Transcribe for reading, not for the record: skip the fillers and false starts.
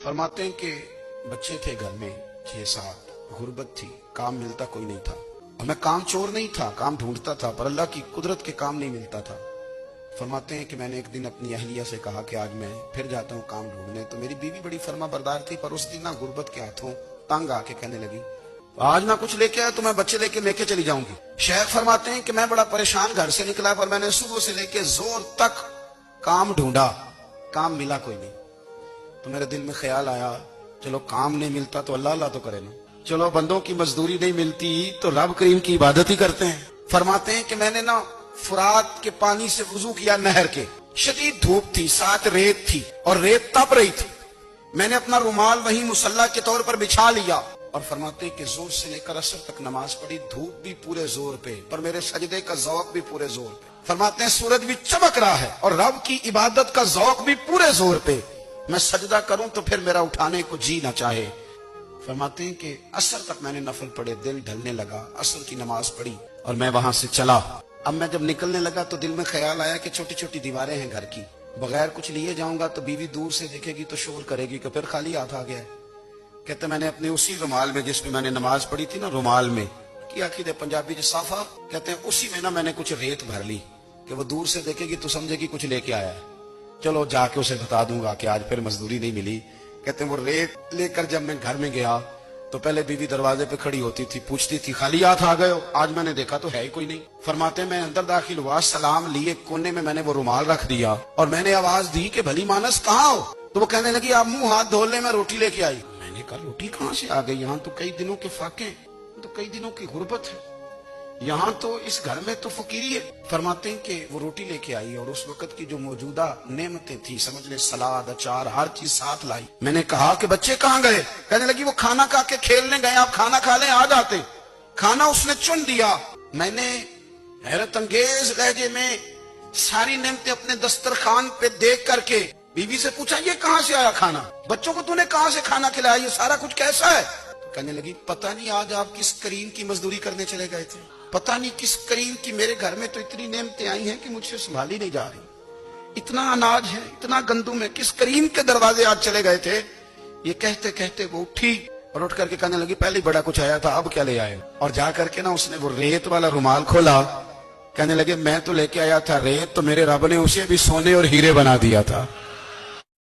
फरमाते हैं कि बच्चे थे घर में 6-7, गुर्बत थी, काम मिलता कोई नहीं था। और मैं काम चोर नहीं था, काम ढूंढता था, पर अल्लाह की कुदरत के काम नहीं मिलता था। फरमाते हैं कि मैंने एक दिन अपनी अहलिया से कहा कि आज मैं फिर जाता हूँ काम ढूंढने। तो मेरी बीवी बड़ी फर्मा बरदार थी, पर उस दिन ना गुर्बत के हाथों तंग आके कहने लगी, आज ना कुछ लेके आया तो मैं बच्चे लेके चली जाऊंगी। शेख फरमाते हैं कि मैं बड़ा परेशान घर से निकला, पर मैंने सुबह से लेके जोर तक काम ढूंढा, काम मिला कोई नहीं। तो मेरे दिल में ख्याल आया, चलो काम नहीं मिलता तो अल्लाह अल्लाह तो करे ना, चलो बंदों की मजदूरी नहीं मिलती तो रब करीम की इबादत ही करते हैं। फरमाते हैं कि मैंने ना फुरात के पानी से वुजू किया, नहर के। शदीद धूप थी, साथ रेत थी और रेत तप रही थी। मैंने अपना रुमाल वहीं मुसल्ला के तौर पर बिछा लिया और फरमाते हैं कि जोर से लेकर असर तक नमाज पढ़ी। धूप भी पूरे जोर पे, पर मेरे सजदे का ज़ौक़ भी पूरे जोर पे। फरमाते हैं सूरज भी चमक रहा है और रब की इबादत का ज़ौक़ भी पूरे जोर पे। मैं सजदा करूं तो फिर मेरा उठाने को जी ना चाहे। फरमाते हैं कि असर तक मैंने नफल पढ़े, दिल ढलने लगा, असर की नमाज पढ़ी और मैं वहां से चला। अब मैं जब निकलने लगा तो दिल में ख्याल आया कि छोटी छोटी दीवारें हैं घर की, बगैर कुछ लिए जाऊंगा तो बीवी दूर से देखेगी तो शोर करेगी कि फिर खाली हाथ आ गया। कहते मैंने अपने उसी रुमाल में जिसमें मैंने नमाज पढ़ी थी ना, रुमाल में की आखिर पंजाबी जो साफा कहते हैं, उसी में ना मैंने कुछ रेत भर ली कि वो दूर से देखेगी तो समझेगी कुछ लेके आया है। चलो जाके उसे बता दूंगा कि आज फिर मजदूरी नहीं मिली। कहते हैं वो रेत लेकर जब मैं घर में गया तो पहले बीवी दरवाजे पे खड़ी होती थी, पूछती थी खाली हाथ आ गए हो? आज मैंने देखा तो है ही कोई नहीं। फरमाते मैं अंदर दाखिल हुआ, सलाम लिए, कोने में मैंने वो रुमाल रख दिया और मैंने आवाज दी कि भली मानस कहाँ हो? तो वो कहने लगी आप मुंह हाथ धो ले, मैं रोटी लेके आई। मैंने कहा रोटी कहाँ से आ गई? यहाँ तो कई दिनों के फाके, तो कई दिनों की गुर्बत है, यहाँ तो इस घर में तो फकीरी है। फरमाते हैं कि वो रोटी लेके आई और उस वक्त की जो मौजूदा नेमतें थी, समझ ले सलाद, अचार, हर चीज साथ लाई। मैंने कहा कि बच्चे कहाँ गए? कहने लगी वो खाना खा के खेलने गए, आप खाना खा लें आ जाते। खाना उसने चुन दिया। मैंने हैरत अंगेज लहजे में सारी नेमतें अपने दस्तरखान पे देख करके बीवी से पूछा ये कहाँ से आया खाना? बच्चों को तूने कहाँ से खाना खिलाया? ये सारा कुछ कैसा है? कहने लगी पता नहीं आज आप किस करीम की मजदूरी करने चले गए थे, पता नहीं किस करीम की, मेरे घर में तो इतनी नेमतें आई हैं कि मुझसे संभाली नहीं जा रही, इतना अनाज है, इतना गंदुम है, किस करीम के दरवाजे आज चले गए थे? ये कहते कहते वो उठी और उठ करके कहने लगी पहले बड़ा कुछ आया था, अब क्या ले आए? और जा करके ना उसने वो रेत वाला रुमाल खोला। कहने लगे मैं तो लेके आया था रेत, तो मेरे रब ने उसे भी सोने और हीरे बना दिया था।